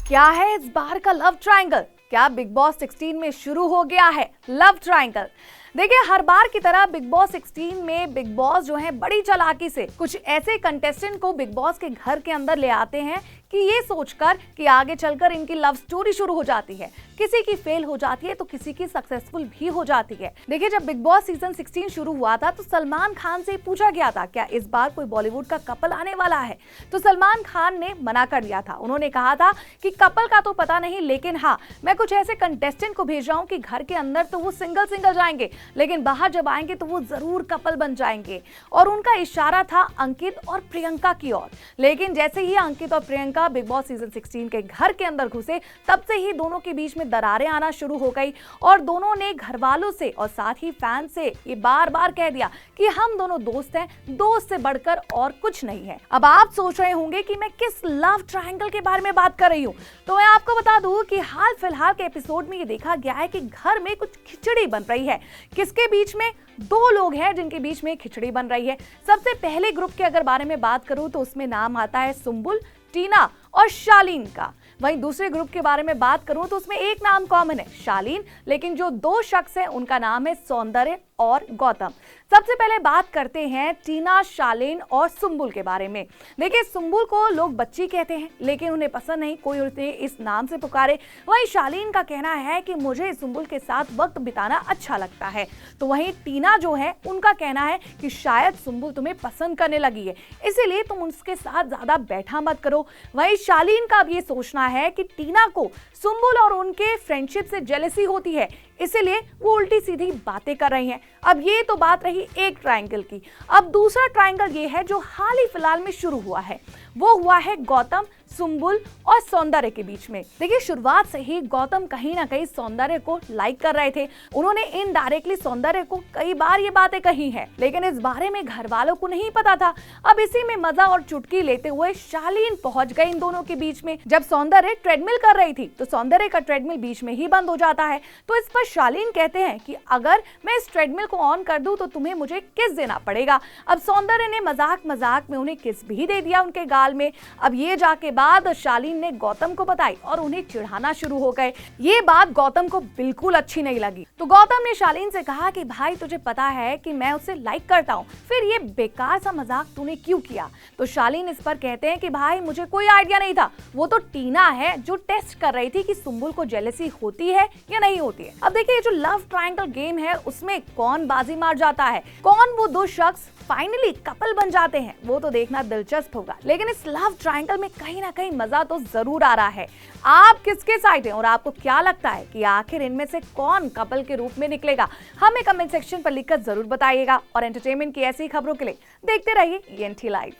क्या है इस बार का लव ट्रायंगल? क्या बिग बॉस 16 में शुरू हो गया है लव ट्रायंगल? देखिए, हर बार की तरह बिग बॉस 16 में बिग बॉस जो है बड़ी चालाकी से कुछ ऐसे कंटेस्टेंट को बिग बॉस के घर के अंदर ले आते हैं कि ये सोचकर कि आगे चलकर इनकी लव स्टोरी शुरू हो जाती है। किसी की फेल हो जाती है तो किसी की सक्सेसफुल भी हो जाती है। देखिए, जब बिग बॉस सीजन 16 शुरू हुआ था तो सलमान खान से पूछा गया था क्या इस बार कोई बॉलीवुड का कपल आने वाला है, तो सलमान खान ने मना कर दिया था। उन्होंने कहा था कि कपल का तो पता नहीं, लेकिन हाँ, मैं कुछ ऐसे कंटेस्टेंट को भेज रहा हूँ कि घर के अंदर तो वो सिंगल जाएंगे, लेकिन बाहर जब आएंगे तो वो जरूर कपल बन जाएंगे। और उनका इशारा था अंकित और प्रियंका की ओर। लेकिन जैसे ही अंकित और प्रियंका बिग बॉस सीजन 16 के घर के अंदर घुसे, तब से ही दोनों के बीच में दरारें आना शुरू हो गई और दोनों ने घर वालों से और साथ ही फैन से ये बार बार कह दिया कि हम दोनों दोस्त हैं, दोस्त से बढ़कर और कुछ नहीं है। अब आप सोच रहे होंगे कि मैं किस लव ट्रायंगल के बारे में बात कर रही हूँ, तो मैं आपको बता दूं कि हाल फिलहाल के एपिसोड में ये देखा गया है कि घर में कुछ खिचड़ी बन रही है। किसके बीच में? दो लोग हैं जिनके बीच में खिचड़ी बन रही है। सबसे पहले ग्रुप के अगर बारे में बात करूं तो उसमें नाम आता है सुम्बुल, टीना और शालीन का। वहीं दूसरे ग्रुप के बारे में बात करूं तो उसमें एक नाम कॉमन है, शालीन, लेकिन जो दो शख्स हैं उनका नाम है सौंदर्य और गौतम। सबसे पहले बात करते हैं टीना, शालीन और सुम्बुल के बारे में। देखिए, सुम्बुल को लोग बच्ची कहते हैं, लेकिन उन्हें पसंद नहीं कोई उन्हें इस नाम से पुकारे। वहीं शालीन का कहना है कि मुझे सुम्बुल के साथ वक्त बिताना अच्छा लगता है। तो वहीं टीना जो है, उनका कहना है कि शायद सुम्बुल तुम्हें पसंद करने लगी है, इसीलिए तुम उसके साथ ज्यादा बैठा मत करो। वहीं शालीन का अब ये सोचना है कि टीना को सुम्बुल और उनके फ्रेंडशिप से जेलसी होती है, इसीलिए वो उल्टी सीधी बातें कर रही हैं। अब ये तो बात रही एक ट्रायंगल की। अब दूसरा ट्रायंगल ये है जो हाल ही फिलहाल में शुरू हुआ है, वो हुआ है गौतम, सुम्बुल और सौंदर्य के बीच में। देखिए, शुरुआत से ही गौतम कहीं ना कहीं सौंदर्य को लाइक कर रहे थे। उन्होंने इनडायरेक्टली सौंदर्य को कई बार ये बातें कही हैं, लेकिन इस बारे में घर वालों को नहीं पता था। अब इसी में मजा और चुटकी लेते हुए शालीन पहुंच गई इन दोनों के बीच में। जब सौंदर्य ट्रेडमिल कर रही थी तो सौंदर्य का ट्रेडमिल बीच में ही बंद हो जाता है, तो इस पर शालीन कहते हैं कि अगर मैं इस ट्रेडमिल को ऑन कर दूं तो तुम्हें मुझे किस देना पड़ेगा। अब सौंदर्य ने मजाक में उन्हें किस भी दे दिया उनके गाल में। अब ये जाके बाद शालीन ने गौतम को बताई और उन्हें चिढ़ाना शुरू हो गए। ये बात गौतम को बिल्कुल अच्छी नहीं लगी, तो गौतम ने शालीन से कहा कि भाई, तुझे पता है कि मैं उसे लाइक करता हूँ, फिर ये बेकार सा मजाक तूने क्यों किया? तो शालीन इस पर कहते हैं कि भाई, मुझे कोई आइडिया नहीं था, वो तो टीना है जो टेस्ट कर रही थी कि सुम्बुल को जेलसी होती है या नहीं होती है। अब देखिए, जो लव ट्रायंगल गेम है उसमें कौन बाजी मार जाता है, कौन वो दो शख्स फाइनली कपल बन जाते हैं, वो तो देखना दिलचस्प होगा। लेकिन इस लव ट्रायंगल में कहीं ना कहीं मजा तो जरूर आ रहा है। आप किसके साइड हैं और आपको क्या लगता है कि आखिर इनमें से कौन कपल के रूप में निकलेगा? हमें कमेंट सेक्शन पर लिखकर जरूर बताइएगा। और एंटरटेनमेंट की ऐसी खबरों के लिए देखते रहिए ENT लाइव।